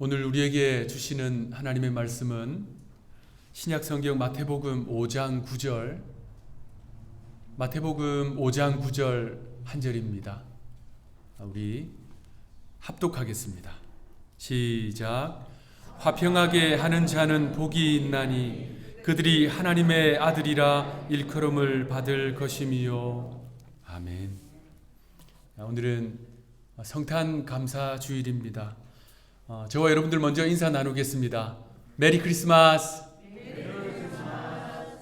오늘 우리에게 주시는 하나님의 말씀은 신약성경 마태복음 5장 9절, 마태복음 5장 9절 한 절입니다. 우리 합독하겠습니다. 시작. 화평하게 하는 자는 복이 있나니 그들이 하나님의 아들이라 일컬음을 받을 것임이요. 아멘. 오늘은 성탄 감사 주일입니다. 저와 여러분들 먼저 인사 나누겠습니다. 메리 크리스마스.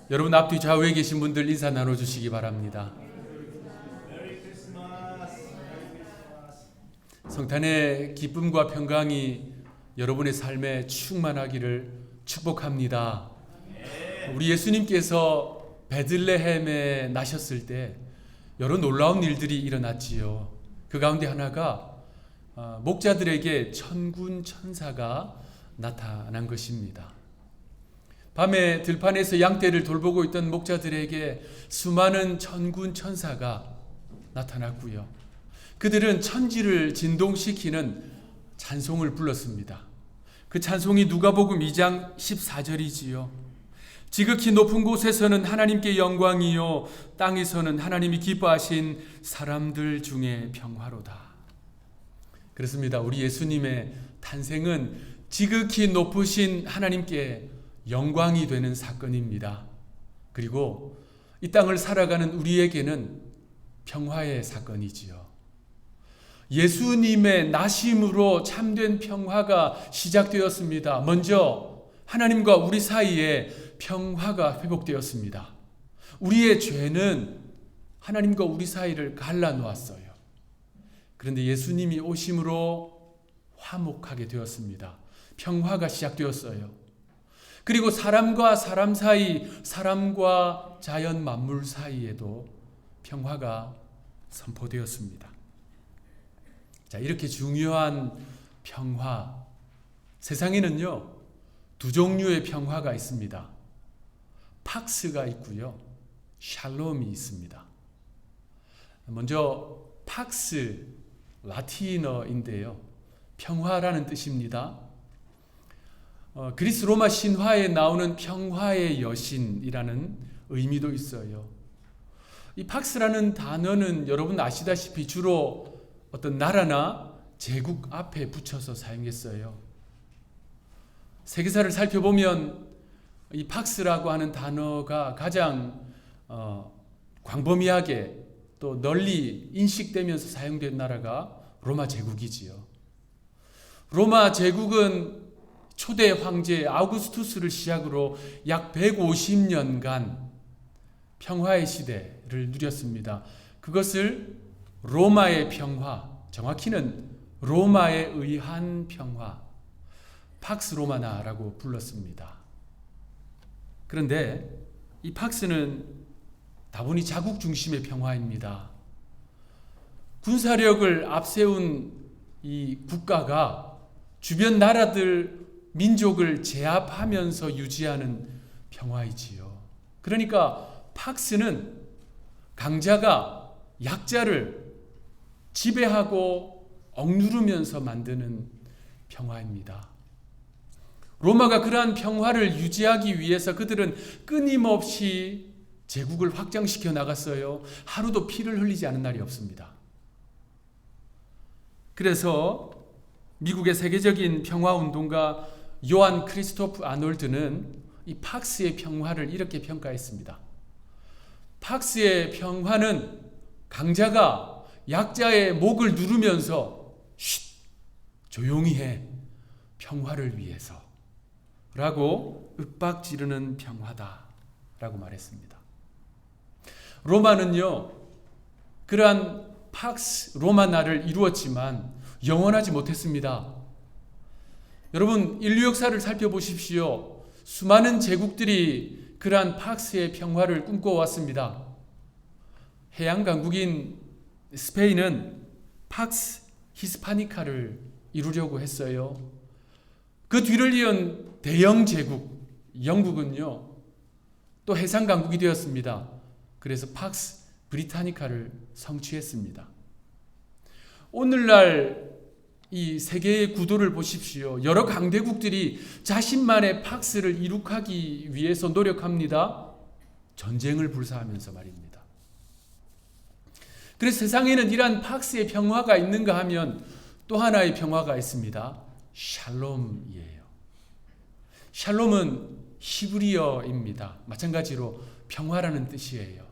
여러분 앞뒤 좌우에 계신 분들 인사 나눠주시기 바랍니다. 성탄의 기쁨과 평강이 여러분의 삶에 충만하기를 축복합니다. 우리 예수님께서 베들레헴에 나셨을 때 여러 놀라운 일들이 일어났지요. 그 가운데 하나가 목자들에게 천군 천사가 나타난 것입니다. 밤에 들판에서 양떼를 돌보고 있던 목자들에게 수많은 천군 천사가 나타났고요. 그들은 천지를 진동시키는 찬송을 불렀습니다. 그 찬송이 누가복음 2장 14절이지요. 지극히 높은 곳에서는 하나님께 영광이요 땅에서는 하나님이 기뻐하신 사람들 중에 평화로다. 그렇습니다. 우리 예수님의 탄생은 지극히 높으신 하나님께 영광이 되는 사건입니다. 그리고 이 땅을 살아가는 우리에게는 평화의 사건이지요. 예수님의 나심으로 참된 평화가 시작되었습니다. 먼저 하나님과 우리 사이에 평화가 회복되었습니다. 우리의 죄는 하나님과 우리 사이를 갈라놓았어요. 그런데 예수님이 오심으로 화목하게 되었습니다. 평화가 시작되었어요. 그리고 사람과 사람 사이, 사람과 자연 만물 사이에도 평화가 선포되었습니다. 자, 이렇게 중요한 평화, 세상에는요 두 종류의 평화가 있습니다. 팍스가 있고요, 샬롬이 있습니다. 먼저 팍스, 라틴어인데요, 평화라는 뜻입니다. 그리스 로마 신화에 나오는 평화의 여신이라는 의미도 있어요. 이 팍스라는 단어는 여러분 아시다시피 주로 어떤 나라나 제국 앞에 붙여서 사용했어요. 세계사를 살펴보면 이 팍스라고 하는 단어가 가장 광범위하게 또 널리 인식되면서 사용된 나라가 로마 제국이지요. 로마 제국은 초대 황제 아우구스투스를 시작으로 약 150년간 평화의 시대를 누렸습니다. 그것을 로마의 평화, 정확히는 로마에 의한 평화, 팍스 로마나라고 불렀습니다. 그런데 이 팍스는 다분히 자국 중심의 평화입니다. 군사력을 앞세운 이 국가가 주변 나라들, 민족을 제압하면서 유지하는 평화이지요. 그러니까 팍스는 강자가 약자를 지배하고 억누르면서 만드는 평화입니다. 로마가 그러한 평화를 유지하기 위해서 그들은 끊임없이 제국을 확장시켜 나갔어요. 하루도 피를 흘리지 않은 날이 없습니다. 그래서 미국의 세계적인 평화운동가 요한 크리스토프 아놀드는 이 팍스의 평화를 이렇게 평가했습니다. 팍스의 평화는 강자가 약자의 목을 누르면서 조용히 해, 평화를 위해서 라고 윽박 지르는 평화다 라고 말했습니다. 로마는요 그러한 팍스 로마나를 이루었지만 영원하지 못했습니다. 여러분 인류 역사를 살펴보십시오. 수많은 제국들이 그러한 팍스의 평화를 꿈꿔왔습니다. 해양 강국인 스페인은 팍스 히스파니카를 이루려고 했어요. 그 뒤를 이은 대영 제국 영국은요 또 해상 강국이 되었습니다. 그래서 팍스 브리타니카를 성취했습니다. 오늘날 이 세계의 구도를 보십시오. 여러 강대국들이 자신만의 팍스를 이룩하기 위해서 노력합니다. 전쟁을 불사하면서 말입니다. 그래서 세상에는 이러한 팍스의 평화가 있는가 하면 또 하나의 평화가 있습니다. 샬롬이에요. 샬롬은 히브리어입니다. 마찬가지로 평화라는 뜻이에요.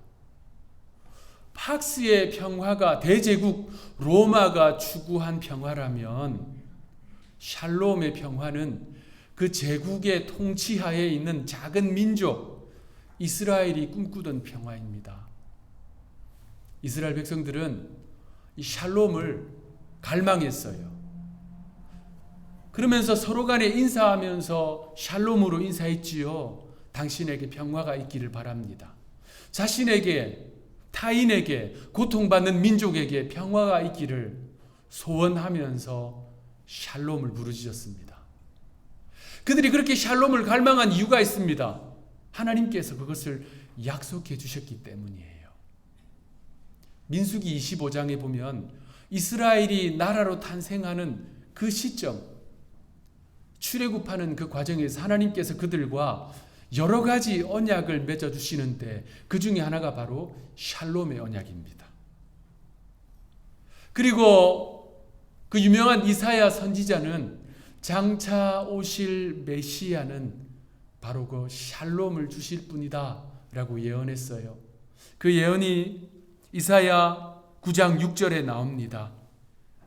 팍스의 평화가 대제국 로마가 추구한 평화라면 샬롬의 평화는 그 제국의 통치하에 있는 작은 민족 이스라엘이 꿈꾸던 평화입니다. 이스라엘 백성들은 이 샬롬을 갈망했어요. 그러면서 서로 간에 인사하면서 샬롬으로 인사했지요. 당신에게 평화가 있기를 바랍니다. 자신에게, 타인에게, 고통받는 민족에게 평화가 있기를 소원하면서 샬롬을 부르짖었습니다. 그들이 그렇게 샬롬을 갈망한 이유가 있습니다. 하나님께서 그것을 약속해 주셨기 때문이에요. 민수기 25장에 보면 이스라엘이 나라로 탄생하는 그 시점, 출애굽하는 그 과정에서 하나님께서 그들과 여러 가지 언약을 맺어주시는데 그 중에 하나가 바로 샬롬의 언약입니다. 그리고 그 유명한 이사야 선지자는 장차 오실 메시아는 바로 그 샬롬을 주실 분이다 라고 예언했어요. 그 예언이 이사야 9장 6절에 나옵니다.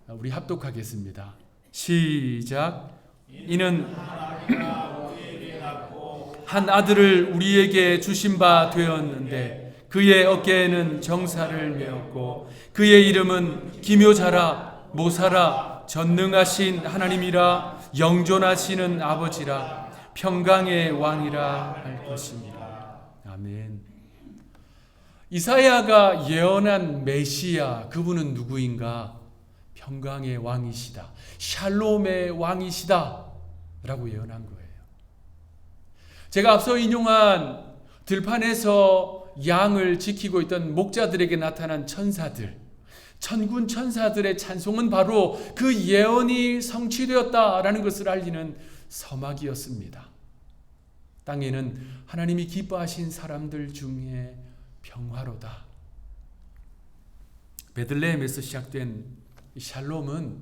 우리 합독하겠습니다. 시작. 이는 한 아들을 우리에게 주신 바 되었는데 그의 어깨에는 정사를 메었고 그의 이름은 기묘자라 모사라 전능하신 하나님이라 영존하시는 아버지라 평강의 왕이라 할 것입니다. 아멘. 이사야가 예언한 메시아, 그분은 누구인가? 평강의 왕이시다, 샬롬의 왕이시다 라고 예언한 거예요. 제가 앞서 인용한 들판에서 양을 지키고 있던 목자들에게 나타난 천사들, 천군 천사들의 찬송은 바로 그 예언이 성취되었다라는 것을 알리는 서막이었습니다. 땅에는 하나님이 기뻐하신 사람들 중에 평화로다. 베들레헴에서 시작된 샬롬은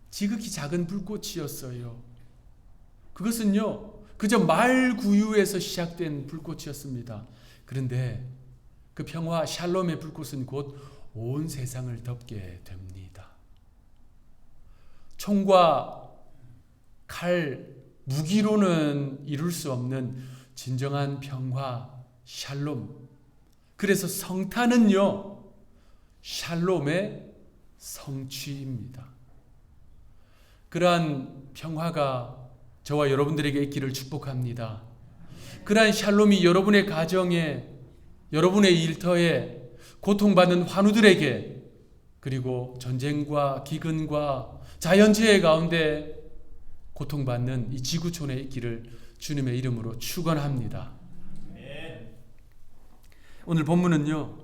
지극히 작은 불꽃이었어요. 그것은요, 그저 말구유에서 시작된 불꽃이었습니다. 그런데 그 평화 샬롬의 불꽃은 곧 온 세상을 덮게 됩니다. 총과 칼, 무기로는 이룰 수 없는 진정한 평화 샬롬. 그래서 성탄은요, 샬롬의 성취입니다. 그러한 평화가 저와 여러분들에게 있기를 축복합니다. 그러한 샬롬이 여러분의 가정에, 여러분의 일터에, 고통받는 환우들에게, 그리고 전쟁과 기근과 자연재해 가운데 고통받는 이 지구촌에 있기를 주님의 이름으로 축원합니다. 오늘 본문은요,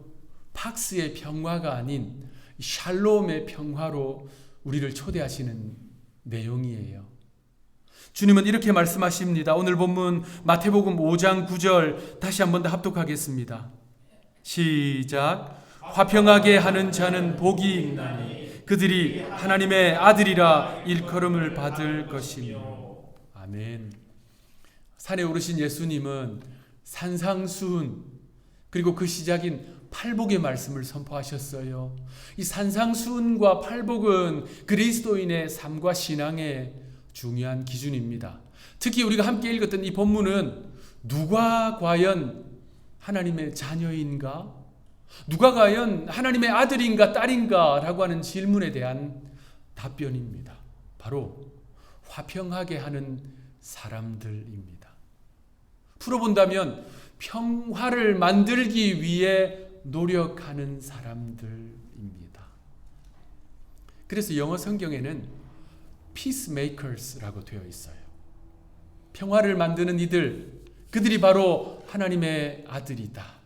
팍스의 평화가 아닌 샬롬의 평화로 우리를 초대하시는 내용이에요. 주님은 이렇게 말씀하십니다. 오늘 본문 마태복음 5장 9절 다시 한번 더 합독하겠습니다. 시작. 화평하게 하는 자는 복이 있나니 그들이 하나님의 아들이라 일컬음을 받을 것이며. 아멘. 산에 오르신 예수님은 산상수훈, 그리고 그 시작인 팔복의 말씀을 선포하셨어요. 이 산상수훈과 팔복은 그리스도인의 삶과 신앙의 중요한 기준입니다. 특히 우리가 함께 읽었던 이 본문은 누가 과연 하나님의 자녀인가? 누가 과연 하나님의 아들인가 딸인가? 라고 하는 질문에 대한 답변입니다. 바로 화평하게 하는 사람들입니다. 풀어본다면 평화를 만들기 위해 노력하는 사람들입니다. 그래서 영어 성경에는 peacemakers라고 되어 있어요. 평화를 만드는 이들, 그들이 바로 하나님의 아들이다.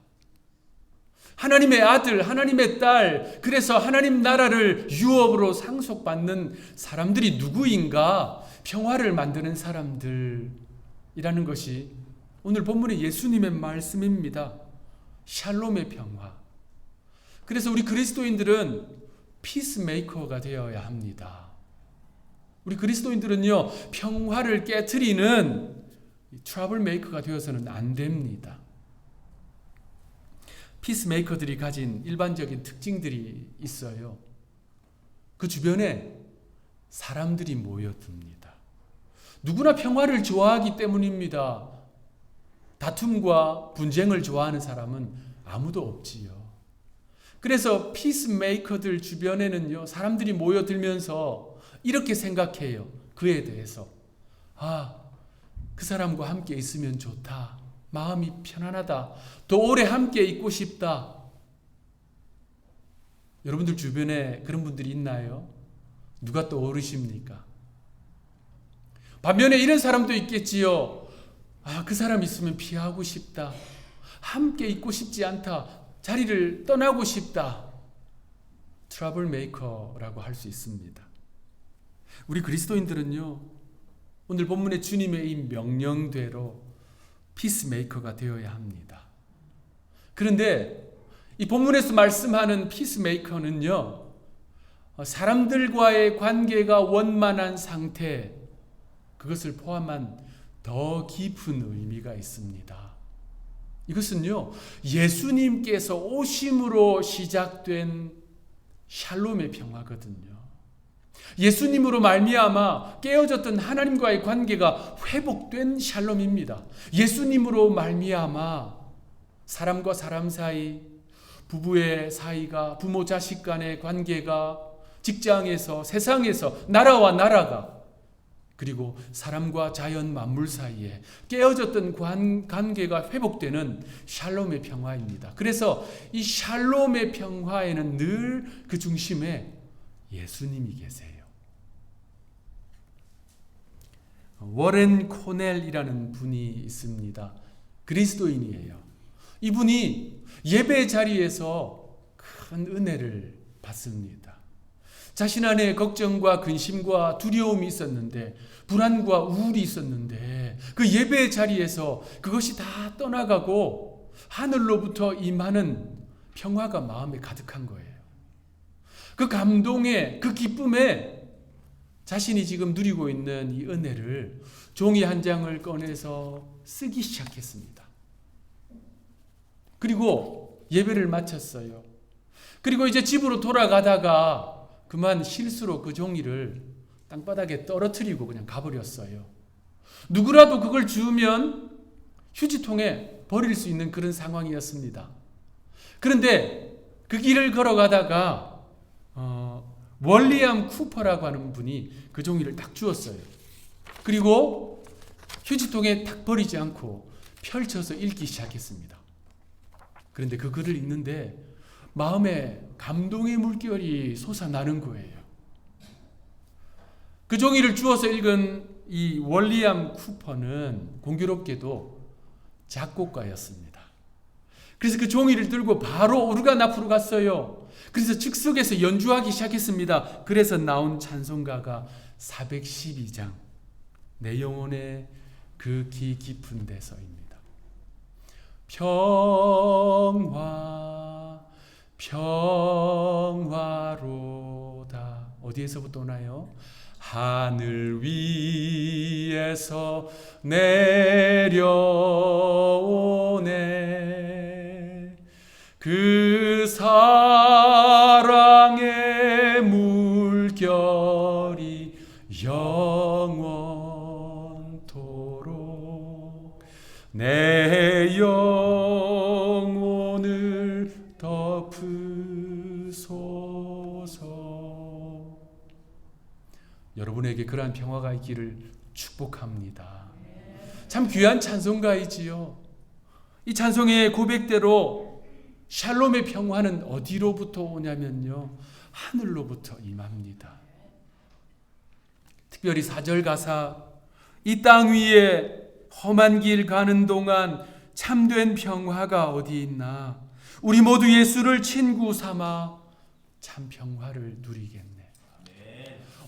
하나님의 아들, 하나님의 딸, 그래서 하나님 나라를 유업으로 상속받는 사람들이 누구인가? 평화를 만드는 사람들이라는 것이 오늘 본문의 예수님의 말씀입니다. 샬롬의 평화. 그래서 우리 그리스도인들은 피스메이커가 되어야 합니다. 우리 그리스도인들은요, 평화를 깨트리는 트러블 메이커가 되어서는 안 됩니다. 피스메이커들이 가진 일반적인 특징들이 있어요. 그 주변에 사람들이 모여듭니다. 누구나 평화를 좋아하기 때문입니다. 다툼과 분쟁을 좋아하는 사람은 아무도 없지요. 그래서 피스메이커들 주변에는요, 사람들이 모여들면서 이렇게 생각해요. 그에 대해서. 그 사람과 함께 있으면 좋다. 마음이 편안하다. 더 오래 함께 있고 싶다. 여러분들 주변에 그런 분들이 있나요? 누가 떠오르십니까? 반면에 이런 사람도 있겠지요. 그 사람 있으면 피하고 싶다. 함께 있고 싶지 않다. 자리를 떠나고 싶다. 트러블 메이커라고 할 수 있습니다. 우리 그리스도인들은요, 오늘 본문의 주님의 이 명령대로 피스메이커가 되어야 합니다. 그런데 이 본문에서 말씀하는 피스메이커는요, 사람들과의 관계가 원만한 상태, 그것을 포함한 더 깊은 의미가 있습니다. 이것은요, 예수님께서 오심으로 시작된 샬롬의 평화거든요. 예수님으로 말미암아 깨어졌던 하나님과의 관계가 회복된 샬롬입니다. 예수님으로 말미암아 사람과 사람 사이, 부부의 사이가, 부모 자식 간의 관계가, 직장에서, 세상에서, 나라와 나라가, 그리고 사람과 자연 만물 사이에 깨어졌던 관계가 회복되는 샬롬의 평화입니다. 그래서 이 샬롬의 평화에는 늘 그 중심에 예수님이 계세요. 워렌 코넬이라는 분이 있습니다. 그리스도인이에요. 이분이 예배 자리에서 큰 은혜를 받습니다. 자신 안에 걱정과 근심과 두려움이 있었는데, 불안과 우울이 있었는데, 그 예배 자리에서 그것이 다 떠나가고 하늘로부터 임하는 평화가 마음에 가득한 거예요. 그 감동에, 그 기쁨에 자신이 지금 누리고 있는 이 은혜를 종이 한 장을 꺼내서 쓰기 시작했습니다. 그리고 예배를 마쳤어요. 그리고 이제 집으로 돌아가다가 그만 실수로 그 종이를 땅바닥에 떨어뜨리고 그냥 가버렸어요. 누구라도 그걸 주우면 휴지통에 버릴 수 있는 그런 상황이었습니다. 그런데 그 길을 걸어가다가 월리엄 쿠퍼라고 하는 분이 그 종이를 딱 주었어요. 그리고 휴지통에 딱 버리지 않고 펼쳐서 읽기 시작했습니다. 그런데 그 글을 읽는데 마음에 감동의 물결이 솟아나는 거예요. 그 종이를 주워서 읽은 이 월리엄 쿠퍼는 공교롭게도 작곡가였습니다. 그래서 그 종이를 들고 바로 오르간 앞으로 갔어요. 그래서 즉석에서 연주하기 시작했습니다. 그래서 나온 찬송가가 412장 내 영혼의 그 기 깊은 데서입니다. 평화 평화로다. 어디에서부터 오나요? 하늘 위에서 내려오네. 그 사랑의 물결이 영원토록 내 영혼을 덮으소서. 여러분에게 그러한 평화가 있기를 축복합니다. 참 귀한 찬송가이지요. 이 찬송의 고백대로 샬롬의 평화는 어디로부터 오냐면요, 하늘로부터 임합니다. 특별히 4절 가사, 이 땅 위에 험한 길 가는 동안 참된 평화가 어디 있나? 우리 모두 예수를 친구 삼아 참 평화를 누리겠네.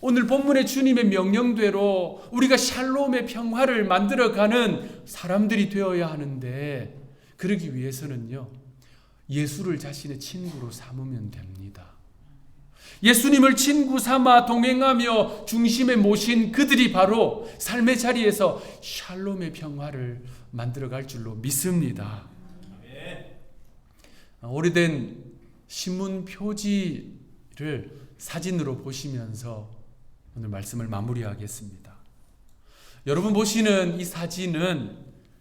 오늘 본문의 주님의 명령대로 우리가 샬롬의 평화를 만들어가는 사람들이 되어야 하는데, 그러기 위해서는요, 예수를 자신의 친구로 삼으면 됩니다. 예수님을 친구 삼아 동행하며 중심에 모신 그들이 바로 삶의 자리에서 샬롬의 평화를 만들어갈 줄로 믿습니다. 오래된 신문 표지를 사진으로 보시면서 오늘 말씀을 마무리하겠습니다. 여러분 보시는 이 사진은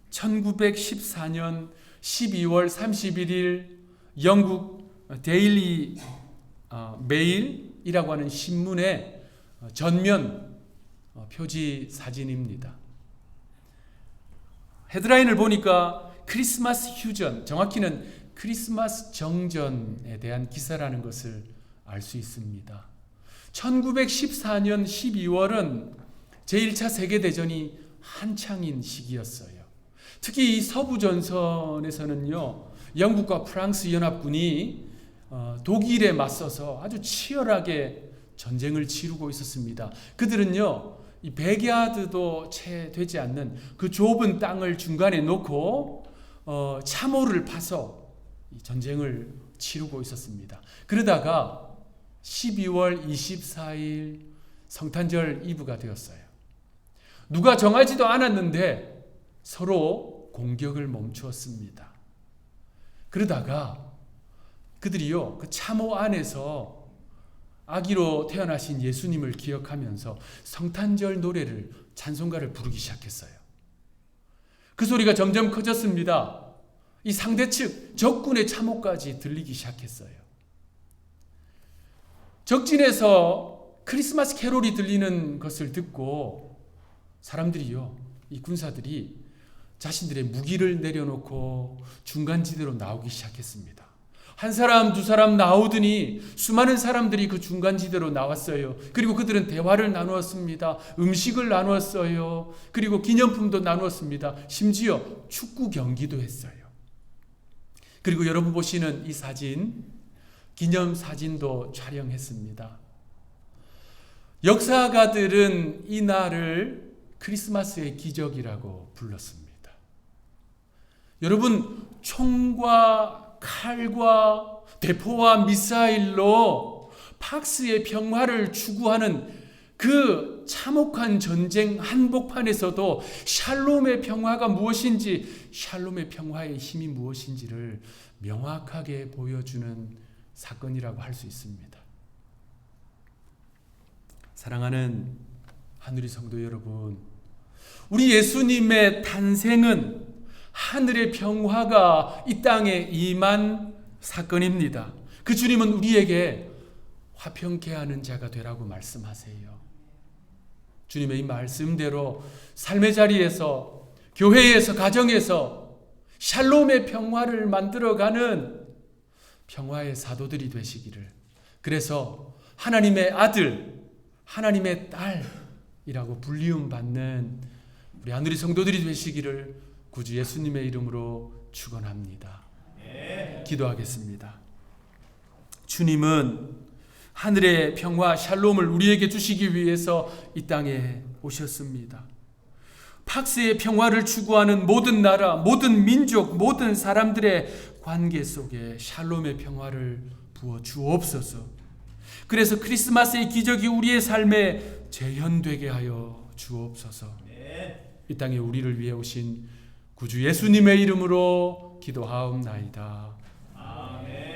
1914년 12월 31일 영국 데일리 메일이라고 하는 신문의 전면 표지 사진입니다. 헤드라인을 보니까 크리스마스 휴전, 정확히는 크리스마스 정전에 대한 기사라는 것을 알 수 있습니다. 1914년 12월은 제1차 세계대전이 한창인 시기였어요. 특히 이 서부전선에서는요, 영국과 프랑스 연합군이 독일에 맞서서 아주 치열하게 전쟁을 치르고 있었습니다. 그들은요, 이 100야드도 채 되지 않는 그 좁은 땅을 중간에 놓고 참호를 파서 이 전쟁을 치르고 있었습니다. 그러다가 12월 24일 성탄절 이브가 되었어요. 누가 정하지도 않았는데 서로 공격을 멈추었습니다. 그러다가 그들이요, 그 참호 안에서 아기로 태어나신 예수님을 기억하면서 성탄절 노래를, 찬송가를 부르기 시작했어요. 그 소리가 점점 커졌습니다. 이 상대측 적군의 참호까지 들리기 시작했어요. 적진에서 크리스마스 캐롤이 들리는 것을 듣고 사람들이요, 이 군사들이 자신들의 무기를 내려놓고 중간지대로 나오기 시작했습니다. 한 사람, 두 사람 나오더니 수많은 사람들이 그 중간지대로 나왔어요. 그리고 그들은 대화를 나누었습니다. 음식을 나누었어요. 그리고 기념품도 나누었습니다. 심지어 축구 경기도 했어요. 그리고 여러분 보시는 이 사진, 기념사진도 촬영했습니다. 역사가들은 이 날을 크리스마스의 기적이라고 불렀습니다. 여러분, 총과 칼과 대포와 미사일로 팍스의 평화를 추구하는 그 참혹한 전쟁 한복판에서도 샬롬의 평화가 무엇인지, 샬롬의 평화의 힘이 무엇인지를 명확하게 보여주는 사건이라고 할 수 있습니다. 사랑하는 하늘의 성도 여러분, 우리 예수님의 탄생은 하늘의 평화가 이 땅에 임한 사건입니다. 그 주님은 우리에게 화평케 하는 자가 되라고 말씀하세요. 주님의 이 말씀대로 삶의 자리에서, 교회에서, 가정에서 샬롬의 평화를 만들어가는 평화의 사도들이 되시기를, 그래서 하나님의 아들, 하나님의 딸이라고 불리움 받는 우리 하늘의 성도들이 되시기를 구주 예수님의 이름으로 축원합니다. 기도하겠습니다. 주님은 하늘의 평화 샬롬을 우리에게 주시기 위해서 이 땅에 오셨습니다. 팍스의 평화를 추구하는 모든 나라, 모든 민족, 모든 사람들의 관계 속에 샬롬의 평화를 부어 주옵소서. 그래서 크리스마스의 기적이 우리의 삶에 재현되게 하여 주옵소서. 이 땅에 우리를 위해 오신 구주 예수님의 이름으로 기도하옵나이다. 아멘.